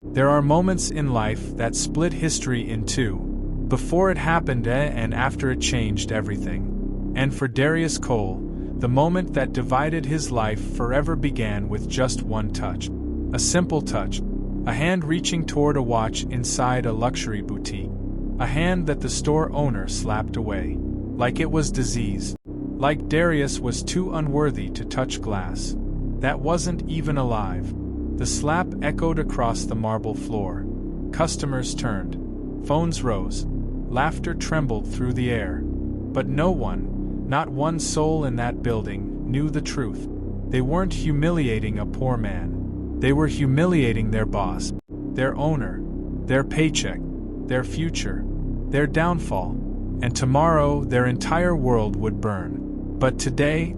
There are moments in life that split history in two. Before it happened and after it changed everything. And for Darius Cole, the moment that divided his life forever began with just one touch. A simple touch. A hand reaching toward a watch inside a luxury boutique. A hand that the store owner slapped away. Like it was disease. Like Darius was too unworthy to touch glass. That wasn't even alive. The slap echoed across the marble floor. Customers turned. Phones rose. Laughter trembled through the air. But no one, not one soul in that building, knew the truth. They weren't humiliating a poor man. They were humiliating their boss, their owner, their paycheck, their future, their downfall. And tomorrow their entire world would burn. But today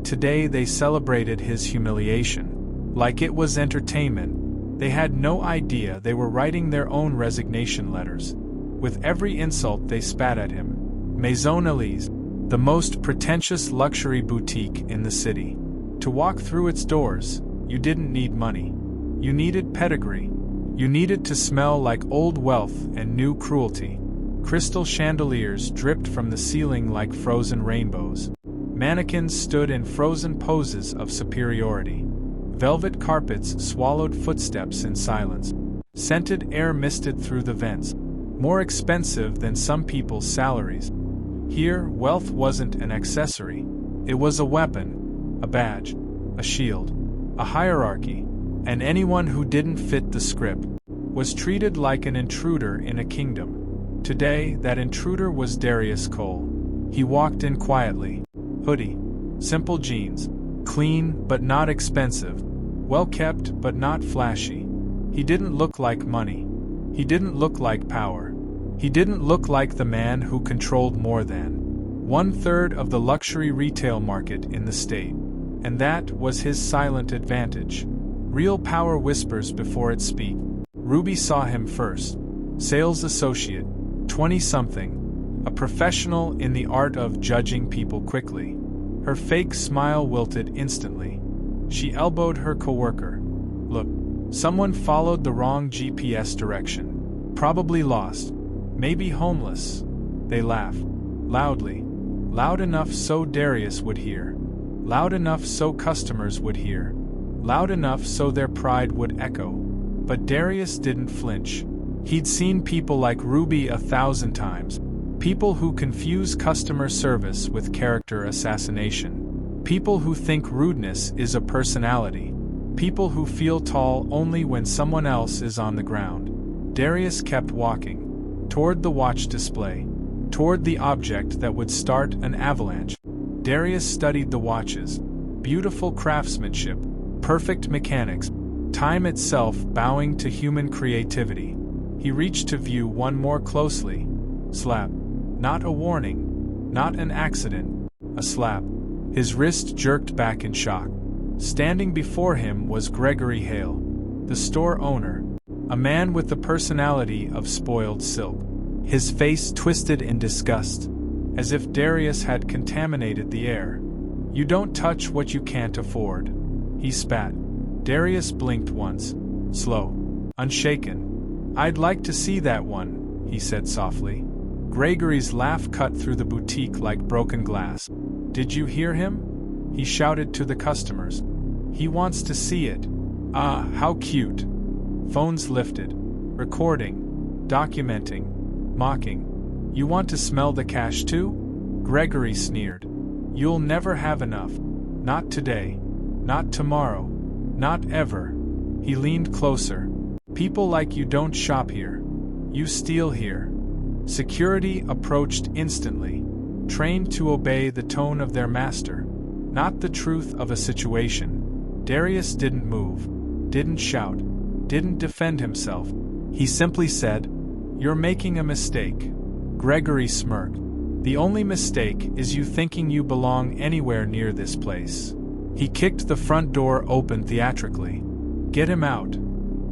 they celebrated his humiliation. Like it was entertainment. They had no idea they were writing their own resignation letters. With every insult they spat at him. Maison Elise, the most pretentious luxury boutique in the city. To walk through its doors, you didn't need money. You needed pedigree. You needed to smell like old wealth and new cruelty. Crystal chandeliers dripped from the ceiling like frozen rainbows. Mannequins stood in frozen poses of superiority. Velvet carpets swallowed footsteps in silence. Scented air misted through the vents. More expensive than some people's salaries. Here, wealth wasn't an accessory. It was a weapon, a badge, a shield, a hierarchy, and anyone who didn't fit the script was treated like an intruder in a kingdom. Today, that intruder was Darius Cole. He walked in quietly. Hoodie, simple jeans, clean but not expensive, well kept but not flashy. He didn't look like money. He didn't look like power. He didn't look like the man who controlled more than 1/3 of the luxury retail market in the state. And that was his silent advantage. Real power whispers before it speaks. Ruby saw him first. Sales associate, 20-something, a professional in the art of judging people quickly. Her fake smile wilted instantly. She elbowed her coworker. Look, someone followed the wrong GPS direction. Probably lost. Maybe homeless. They laughed. Loudly. Loud enough so Darius would hear. Loud enough so customers would hear. Loud enough so their pride would echo. But Darius didn't flinch. He'd seen people like Ruby 1,000 times. People who confuse customer service with character assassination. People who think rudeness is a personality. People who feel tall only when someone else is on the ground. Darius kept walking. Toward the watch display. Toward the object that would start an avalanche. Darius studied the watches. Beautiful craftsmanship. Perfect mechanics. Time itself bowing to human creativity. He reached to view one more closely. Slap. Not a warning. Not an accident. A slap. His wrist jerked back in shock. Standing before him was Gregory Hale, the store owner, a man with the personality of spoiled silk. His face twisted in disgust, as if Darius had contaminated the air. You don't touch what you can't afford. He spat. Darius blinked once. Slow. Unshaken. I'd like to see that one, he said softly. Gregory's laugh cut through the boutique like broken glass. Did you hear him? He shouted to the customers. He wants to see it. Ah, how cute. Phones lifted. Recording. Documenting. Mocking. You want to smell the cash too? Gregory sneered. You'll never have enough. Not today. Not tomorrow. Not ever. He leaned closer. People like you don't shop here. You steal here. Security approached instantly, trained to obey the tone of their master, not the truth of a situation. Darius didn't move, didn't shout, didn't defend himself. He simply said, "You're making a mistake." Gregory smirked. "The only mistake is you thinking you belong anywhere near this place." He kicked the front door open theatrically. "Get him out."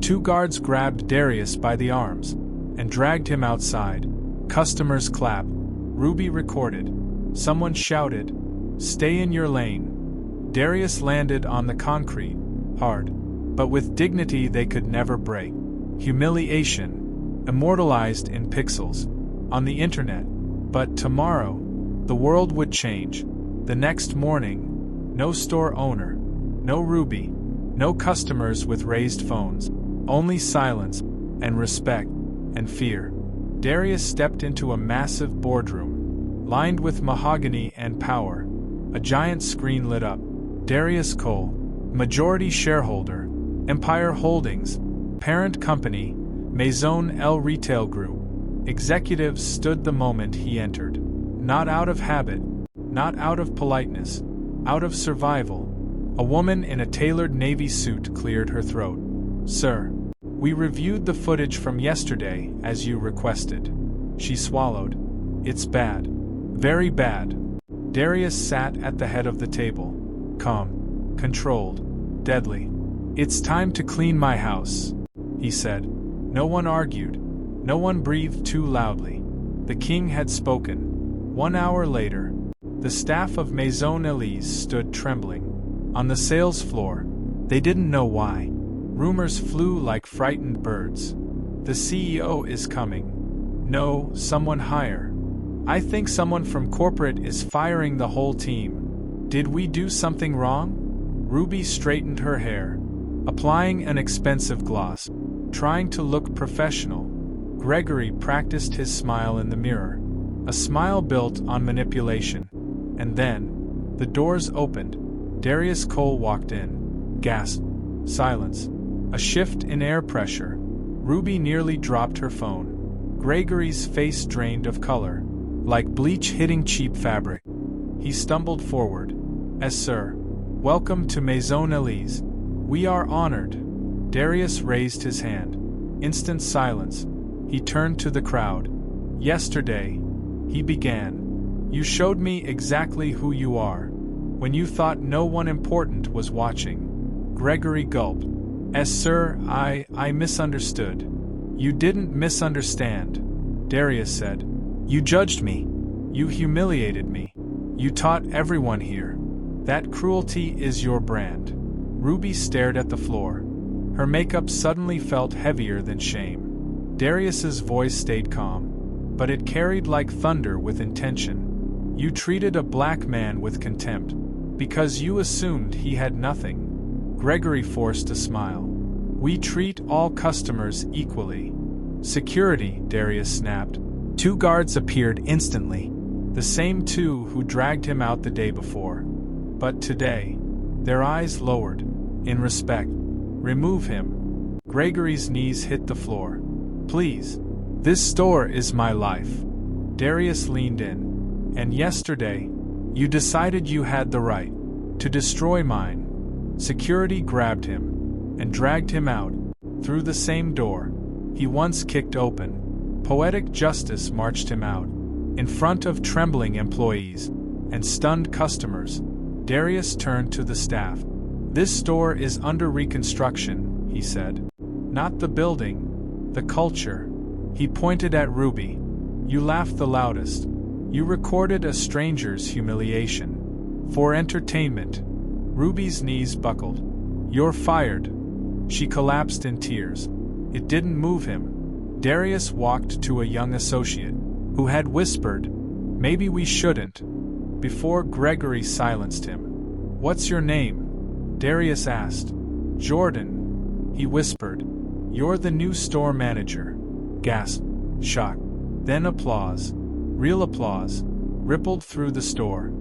2 guards grabbed Darius by the arms and dragged him outside. Customers clapped. Ruby recorded. Someone shouted, "Stay in your lane." Darius landed on the concrete, hard, but with dignity they could never break. humiliation, immortalized in pixels, on the internet. But tomorrow, the world would change. The next morning, no store owner, no Ruby, no customers with raised phones, only silence, and respect, and fear. Darius stepped into a massive boardroom, lined with mahogany and power. A giant screen lit up. Darius Cole, majority shareholder, Empire Holdings, parent company, Maison L Retail Group. Executives stood the moment he entered. Not out of habit, not out of politeness, out of survival. A woman in a tailored navy suit cleared her throat. "Sir, we reviewed the footage from yesterday as you requested." She swallowed. "It's bad. Very bad." Darius sat at the head of the table. Calm, controlled, deadly. "It's time to clean my house," he said. No one argued. No one breathed too loudly. The king had spoken. 1 hour later, the staff of Maison Elise stood trembling. On the sales floor, they didn't know why. Rumors flew like frightened birds. "The CEO is coming." "No, someone higher." "I think someone from corporate is firing the whole team." "Did we do something wrong?" Ruby straightened her hair, applying an expensive gloss, trying to look professional. Gregory practiced his smile in the mirror, a smile built on manipulation. And then, the doors opened. Darius Cole walked in. Gasp. Silence. A shift in air pressure. Ruby nearly dropped her phone. Gregory's face drained of color, like bleach hitting cheap fabric. He stumbled forward. "Sir, welcome to Maison Elise. We are honored." Darius raised his hand. Instant silence. He turned to the crowd. "Yesterday," he began, "you showed me exactly who you are. When you thought no one important was watching." Gregory gulped. Sir, I misunderstood." "You didn't misunderstand," Darius said. "You judged me. You humiliated me. You taught everyone here. That cruelty is your brand." Ruby stared at the floor. Her makeup suddenly felt heavier than shame. Darius's voice stayed calm, but it carried like thunder with intention. "You treated a black man with contempt, because you assumed he had nothing." Gregory forced a smile. "We treat all customers equally." "Security," Darius snapped. 2 guards appeared instantly, the same 2 who dragged him out the day before. But today, their eyes lowered. In respect. "Remove him." Gregory's knees hit the floor. "Please. This store is my life." Darius leaned in. "And yesterday, you decided you had the right to destroy mine." Security grabbed him and dragged him out, through the same door he once kicked open. Poetic justice marched him out, in front of trembling employees and stunned customers. Darius turned to the staff. "This store is under reconstruction," he said. "Not the building, the culture." He pointed at Ruby. "You laughed the loudest. You recorded a stranger's humiliation. For entertainment." Ruby's knees buckled. "You're fired." She collapsed in tears. It didn't move him. Darius walked to a young associate, who had whispered, "Maybe we shouldn't," before Gregory silenced him. "What's your name?" Darius asked. "Jordan," he whispered. "You're the new store manager." Gasp. Shock. Then applause. Real applause. Rippled through the store.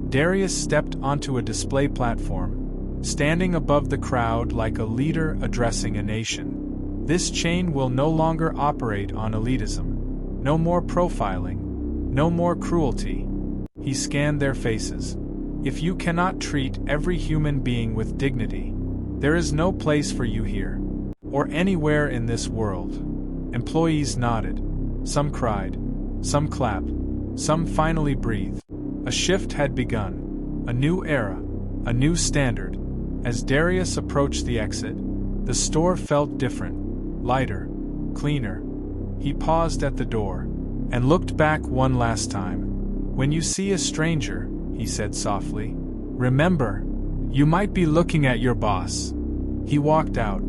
Darius stepped onto a display platform, standing above the crowd like a leader addressing a nation. This chain will no longer operate on elitism. No more profiling. No more cruelty. He scanned their faces. "If you cannot treat every human being with dignity, there is no place for you here, or anywhere in this world." Employees nodded. Some cried. Some clapped. Some finally breathed. A shift had begun. A new era. A new standard. As Darius approached the exit, the store felt different. Lighter. Cleaner. He paused at the door and looked back one last time. "When you see a stranger," he said softly, "remember, you might be looking at your boss." He walked out,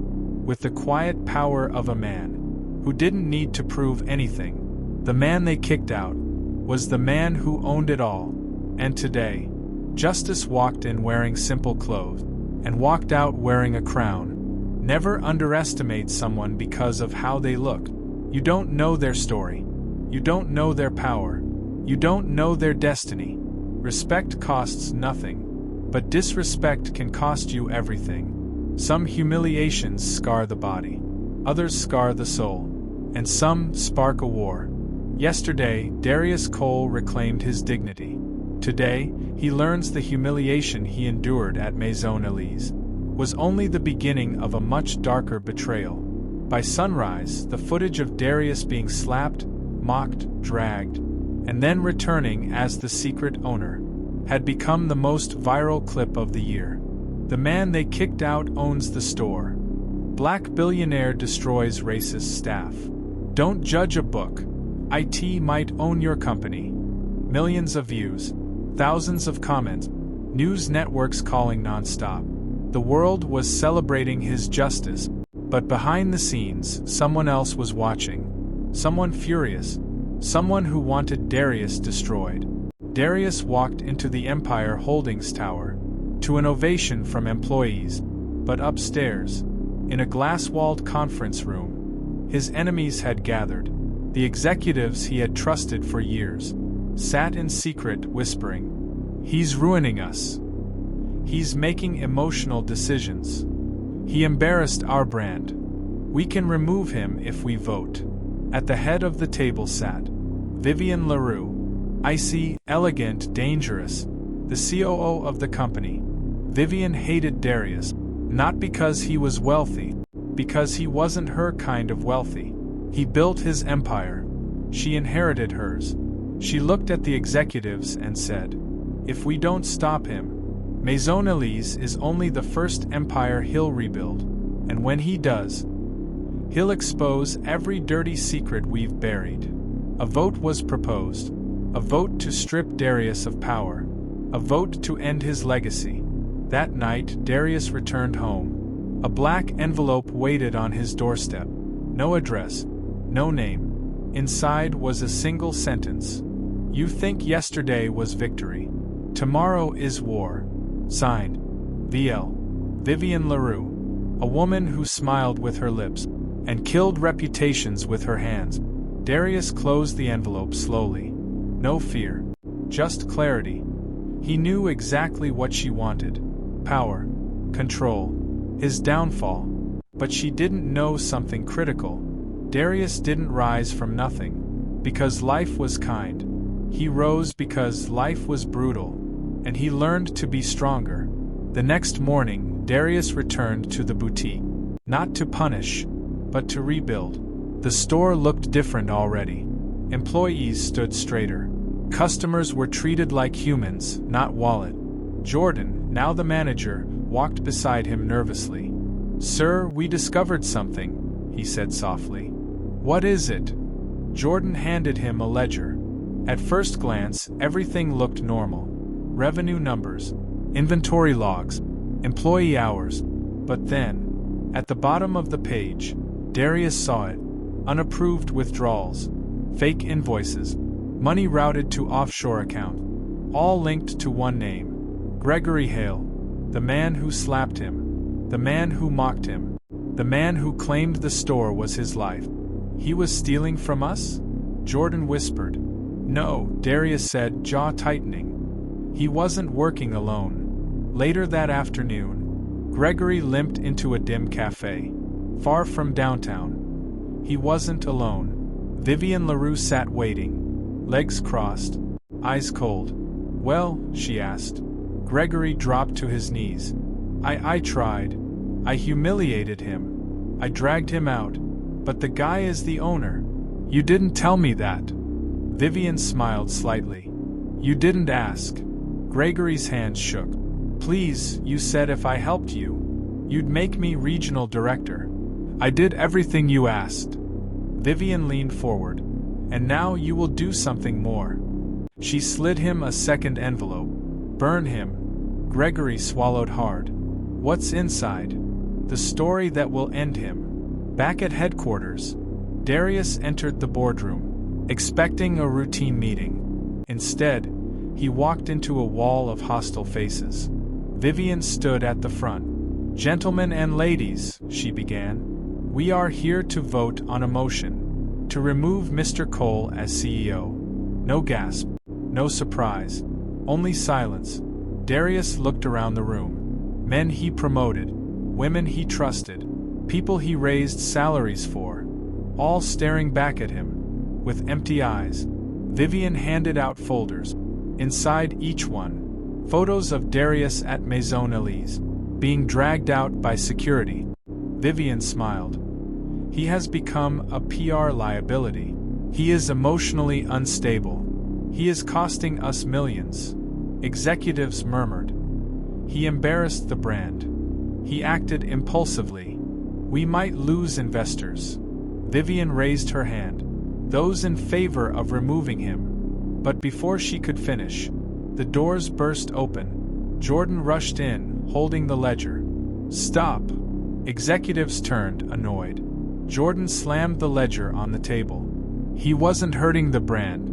with the quiet power of a man who didn't need to prove anything. The man they kicked out was the man who owned it all. And today, Justice walked in wearing simple clothes and walked out wearing a crown. Never underestimate someone because of how they look. You don't know their story. You don't know their power. You don't know their destiny. Respect costs nothing, but disrespect can cost you everything. Some humiliations scar the body, others scar the soul, and some spark a war. Yesterday, Darius Cole reclaimed his dignity. Today, he learns the humiliation he endured at Maison Elise was only the beginning of a much darker betrayal. By sunrise, the footage of Darius being slapped, mocked, dragged, and then returning as the secret owner had become the most viral clip of the year. The man they kicked out owns the store. Black billionaire destroys racist staff. Don't judge a book. IT might own your company. Millions of views, thousands of comments, news networks calling nonstop. The world was celebrating his justice, but behind the scenes, someone else was watching. Someone furious. Someone who wanted Darius destroyed. Darius walked into the Empire Holdings Tower, to an ovation from employees, but upstairs, in a glass-walled conference room, his enemies had gathered. The executives he had trusted for years sat in secret whispering, "He's ruining us. He's making emotional decisions. He embarrassed our brand. We can remove him if we vote." At the head of the table sat Vivian Leroux, icy, elegant, dangerous, the COO of the company. Vivian hated Darius, not because he was wealthy, because he wasn't her kind of wealthy. He built his empire. She inherited hers. She looked at the executives and said, "If we don't stop him, Maison Elise is only the first empire he'll rebuild, and when he does, he'll expose every dirty secret we've buried." A vote was proposed. A vote to strip Darius of power. A vote to end his legacy. That night, Darius returned home. A black envelope waited on his doorstep. No address. No name. Inside was a single sentence. "You think yesterday was victory. Tomorrow is war. Signed, VL. Vivian Leroux." A woman who smiled with her lips and killed reputations with her hands. Darius closed the envelope slowly. No fear. Just clarity. He knew exactly what she wanted. Power. Control. His downfall. But she didn't know something critical. Darius didn't rise from nothing, because life was kind. He rose because life was brutal, and he learned to be stronger. The next morning, Darius returned to the boutique, not to punish, but to rebuild. The store looked different already. Employees stood straighter. Customers were treated like humans, not wallet. Jordan, now the manager, walked beside him nervously. "Sir, we discovered something," he said softly. "What is it?" Jordan handed him a ledger. At first glance, everything looked normal. Revenue numbers, inventory logs, employee hours. But then, at the bottom of the page, Darius saw it. Unapproved withdrawals, fake invoices, money routed to offshore account, all linked to one name. Gregory Hale, the man who slapped him, the man who mocked him, the man who claimed the store was his life. "He was stealing from us?" Jordan whispered. "No," Darius said, jaw tightening. "He wasn't working alone." Later that afternoon, Gregory limped into a dim cafe, far from downtown. He wasn't alone. Vivian Leroux sat waiting, legs crossed, eyes cold. "Well?" she asked. Gregory dropped to his knees. I tried. I humiliated him. I dragged him out. But the guy is the owner." "You didn't tell me that." Vivian smiled slightly. "You didn't ask." Gregory's hands shook. "Please, you said if I helped you, you'd make me regional director. I did everything you asked." Vivian leaned forward. "And now you will do something more." She slid him a second envelope. "Burn him." Gregory swallowed hard. "What's inside?" The story that will end him. Back at headquarters, Darius entered the boardroom, expecting a routine meeting. Instead, he walked into a wall of hostile faces. Vivian stood at the front. "Gentlemen and ladies," she began, "we are here to vote on a motion to remove Mr. Cole as CEO." No gasp, no surprise, only silence. Darius looked around the room. Men he promoted, women he trusted, people he raised salaries for, all staring back at him with empty eyes. Vivian handed out folders. Inside each one, photos of Darius at Maison Elise, being dragged out by security. Vivian smiled. "He has become a PR liability. He is emotionally unstable. He is costing us millions." Executives murmured. "He embarrassed the brand. He acted impulsively. We might lose investors." Vivian raised her hand. "Those in favor of removing him." But before she could finish, the doors burst open. Jordan rushed in, holding the ledger. "Stop!" Executives turned, annoyed. Jordan slammed the ledger on the table. "He wasn't hurting the brand,"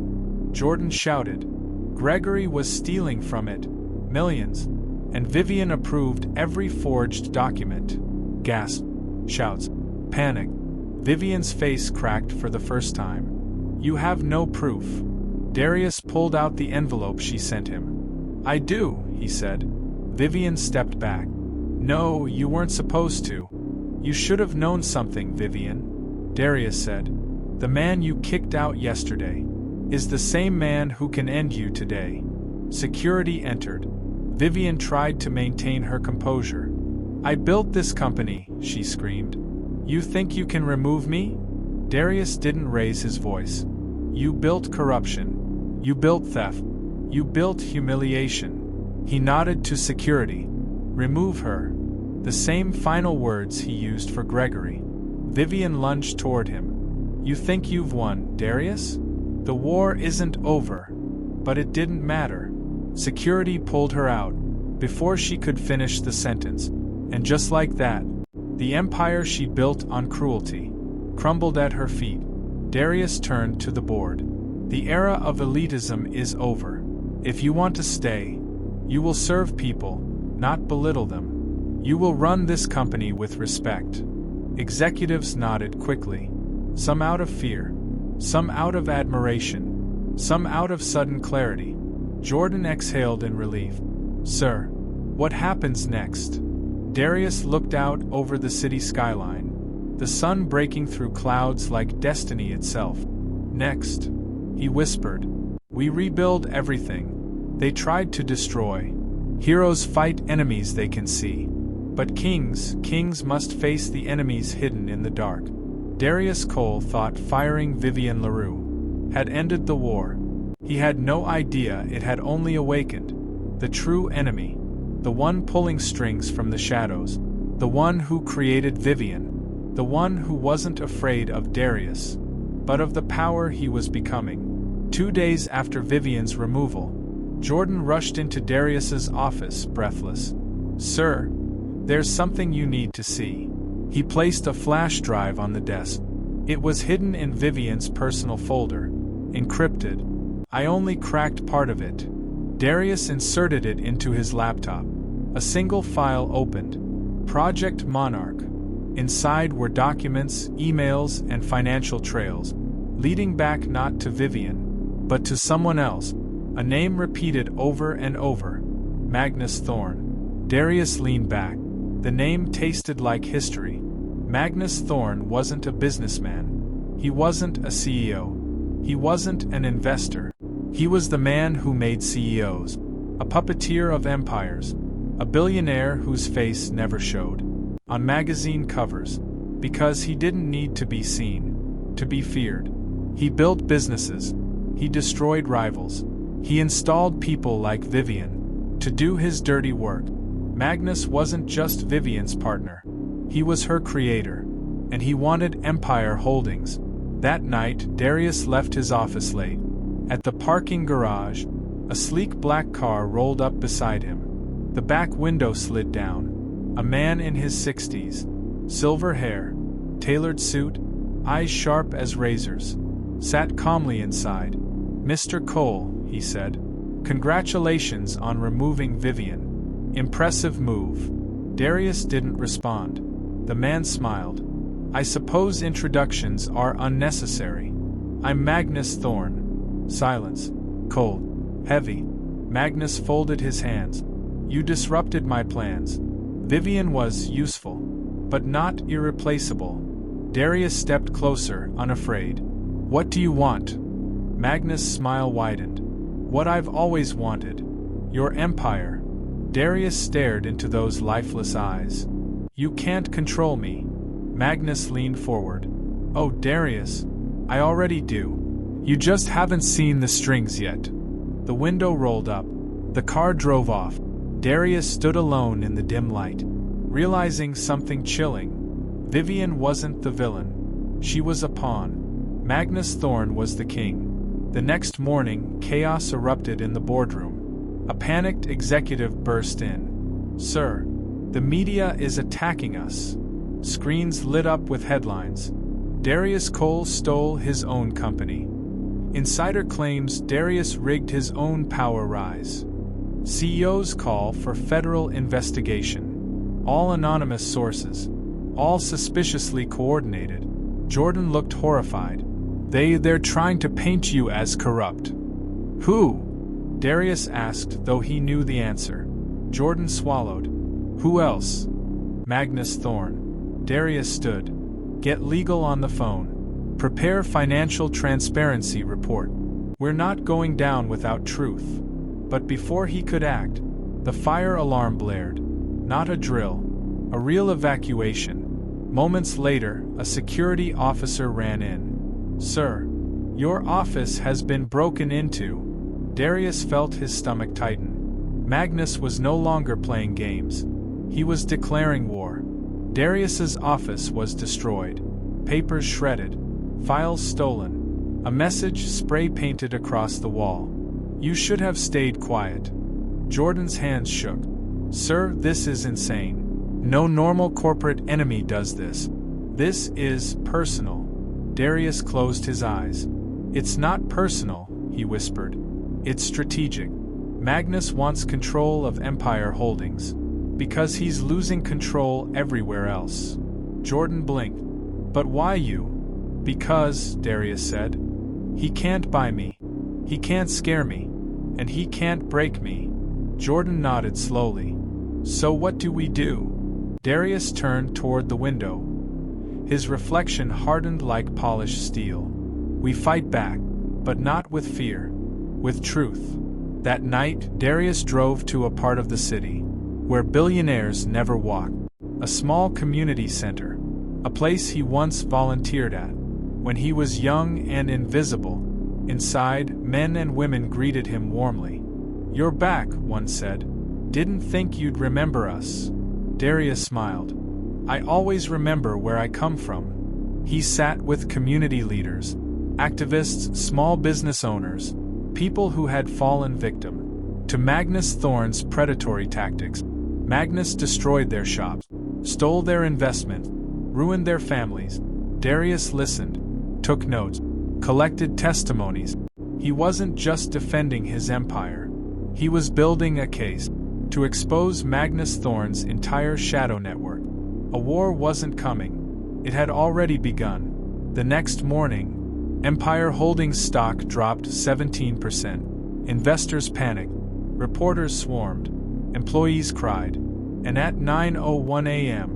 Jordan shouted. "Gregory was stealing from it millions, and Vivian approved every forged document." Gasp, shouts, panic. Vivian's face cracked for the first time. "You have no proof." Darius pulled out the envelope she sent him. "I do," he said. Vivian stepped back. "No, you weren't supposed to. You should have known something, Vivian," Darius said. "The man you kicked out yesterday is the same man who can end you today." Security entered. Vivian tried to maintain her composure. "I built this company," she screamed. "You think you can remove me?" Darius didn't raise his voice. "You built corruption. You built theft. You built humiliation." He nodded to security. "Remove her." The same final words he used for Gregory. Vivian lunged toward him. "You think you've won, Darius? The war isn't over." But it didn't matter. Security pulled her out before she could finish the sentence. And just like that, the empire she built on cruelty crumbled at her feet. Darius turned to the board. "The era of elitism is over. If you want to stay, you will serve people, not belittle them. You will run this company with respect." Executives nodded quickly. Some out of fear, some out of admiration, some out of sudden clarity. Jordan exhaled in relief. "Sir, what happens next?" Darius looked out over the city skyline, the sun breaking through clouds like destiny itself. "Next," he whispered, "we rebuild everything they tried to destroy. Heroes fight enemies they can see. But kings must face the enemies hidden in the dark." Darius Cole thought firing Vivian LaRue had ended the war. He had no idea it had only awakened the true enemy, the one pulling strings from the shadows, the one who created Vivian, the one who wasn't afraid of Darius, but of the power he was becoming. 2 days after Vivian's removal, Jordan rushed into Darius's office, breathless. "Sir, there's something you need to see." He placed a flash drive on the desk. It was hidden in Vivian's personal folder, encrypted. "I only cracked part of it." Darius inserted it into his laptop. A single file opened. Project Monarch. Inside were documents, emails, and financial trails, leading back not to Vivian, but to someone else. A name repeated over and over. Magnus Thorne. Darius leaned back. The name tasted like history. Magnus Thorne wasn't a businessman. He wasn't a CEO. He wasn't an investor. He was the man who made CEOs. A puppeteer of empires. A billionaire whose face never showed on magazine covers, because he didn't need to be seen, to be feared. He built businesses. He destroyed rivals. He installed people like Vivian to do his dirty work. Magnus wasn't just Vivian's partner. He was her creator, and he wanted Empire Holdings. That night, Darius left his office late. At the parking garage, a sleek black car rolled up beside him. The back window slid down. A man in his 60s. Silver hair, tailored suit, eyes sharp as razors. Sat calmly inside. "Mr. Cole," he said. "Congratulations on removing Vivian. Impressive move." Darius didn't respond. The man smiled. "I suppose introductions are unnecessary. I'm Magnus Thorne." Silence. Cold. Heavy. Magnus folded his hands. "You disrupted my plans. Vivian was useful, but not irreplaceable." Darius stepped closer, unafraid. "What do you want?" Magnus' smile widened. "What I've always wanted. Your empire." Darius stared into those lifeless eyes. "You can't control me." Magnus leaned forward. "Oh, Darius, I already do. You just haven't seen the strings yet." The window rolled up. The car drove off. Darius stood alone in the dim light, realizing something chilling. Vivian wasn't the villain. She was a pawn. Magnus Thorne was the king. The next morning, chaos erupted in the boardroom. A panicked executive burst in. "Sir, the media is attacking us." Screens lit up with headlines. "Darius Cole stole his own company." Insider claims Darius rigged his own power rise. CEOs call for federal investigation. All anonymous sources. All suspiciously coordinated. Jordan looked horrified. They're trying to paint you as corrupt." "Who?" Darius asked, though he knew the answer. Jordan swallowed. "Who else?" "Magnus Thorne." Darius stood. "Get legal on the phone. Prepare financial transparency report. We're not going down without truth." But before he could act, the fire alarm blared. Not a drill. A real evacuation. Moments later, a security officer ran in. "Sir, your office has been broken into." Darius felt his stomach tighten. Magnus was no longer playing games. He was declaring war. Darius's office was destroyed. Papers shredded. Files stolen. A message spray-painted across the wall. "You should have stayed quiet." Jordan's hands shook. "Sir, this is insane. No normal corporate enemy does this. This is personal." Darius closed his eyes. "It's not personal," he whispered. "It's strategic. Magnus wants control of Empire Holdings. Because he's losing control everywhere else." Jordan blinked. "But why you?" "Because," Darius said. "He can't buy me. He can't scare me. And he can't break me." Jordan nodded slowly. "So what do we do?" Darius turned toward the window. His reflection hardened like polished steel. "We fight back, but not with fear. With truth." That night, Darius drove to a part of the city where billionaires never walked. A small community center. A place he once volunteered at. When he was young and invisible. Inside, men and women greeted him warmly. "You're back," one said. "Didn't think you'd remember us." Darius smiled. "I always remember where I come from." He sat with community leaders, activists, small business owners, people who had fallen victim to Magnus Thorne's predatory tactics. Magnus destroyed their shops, stole their investment, ruined their families. Darius listened, took notes, collected testimonies. He wasn't just defending his empire. He was building a case to expose Magnus Thorne's entire shadow network. A war wasn't coming. It had already begun. The next morning, Empire Holdings stock dropped 17%. Investors panicked. Reporters swarmed. Employees cried. And at 9:01 a.m.,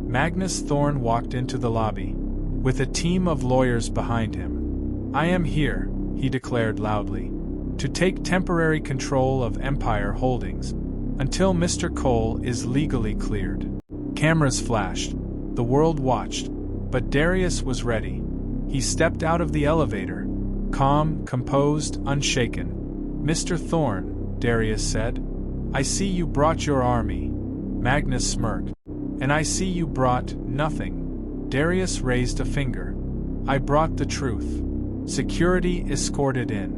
Magnus Thorne walked into the lobby, with a team of lawyers behind him. "I am here," he declared loudly, "to take temporary control of Empire Holdings, until Mr. Cole is legally cleared." Cameras flashed. The world watched. But Darius was ready. He stepped out of the elevator, calm, composed, unshaken. "Mr. Thorne," Darius said, "I see you brought your army." Magnus smirked. "And I see you brought nothing." Darius raised a finger. "I brought the truth." Security escorted in.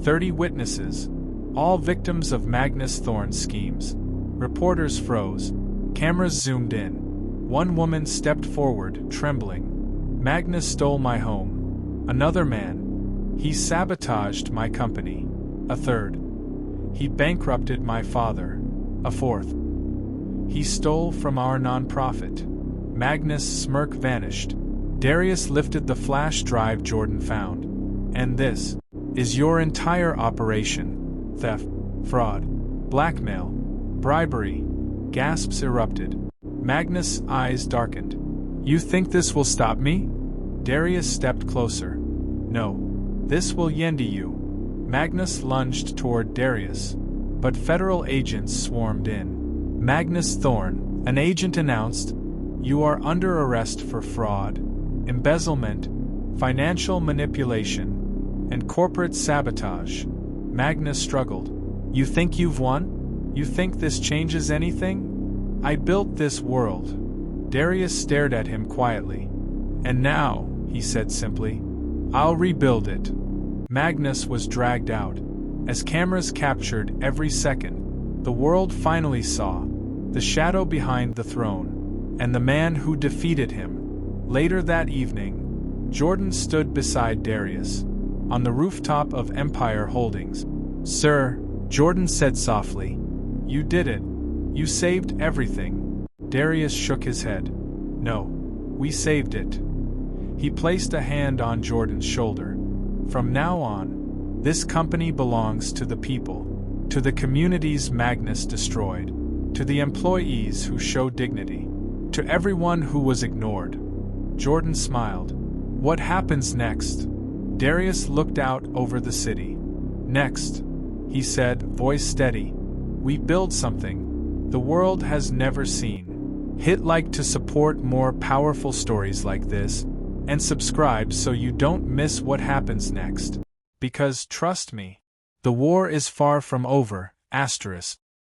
30 witnesses, all victims of Magnus Thorne's schemes. Reporters froze. Cameras zoomed in. One woman stepped forward, trembling. Magnus stole my home. Another man. He sabotaged my company. A third. He bankrupted my father. A fourth. He stole from our nonprofit. Magnus' smirk vanished. Darius lifted the flash drive Jordan found. And this is your entire operation. Theft, fraud, blackmail, bribery. Gasps erupted. Magnus' eyes darkened. You think this will stop me? Darius stepped closer. No. This will yendi you. Magnus lunged toward Darius. But federal agents swarmed in. Magnus Thorne, an agent announced, "You are under arrest for fraud, embezzlement, financial manipulation, and corporate sabotage." Magnus struggled. You think you've won? You think this changes anything? I built this world. Darius stared at him quietly. And now, he said simply, I'll rebuild it. Magnus was dragged out. As cameras captured every second, the world finally saw the shadow behind the throne, and the man who defeated him. Later that evening, Jordan stood beside Darius, on the rooftop of Empire Holdings. Sir, Jordan said softly, you did it. You saved everything. Darius shook his head. No, we saved it. He placed a hand on Jordan's shoulder. From now on, this company belongs to the people, to the communities Magnus destroyed, to the employees who show dignity, to everyone who was ignored. Jordan smiled. What happens next? Darius looked out over the city. Next, he said, voice steady, we build something the world has never seen. Hit like to support more powerful stories like this, and subscribe so you don't miss what happens next. Because trust me, the war is far from over, asterisk.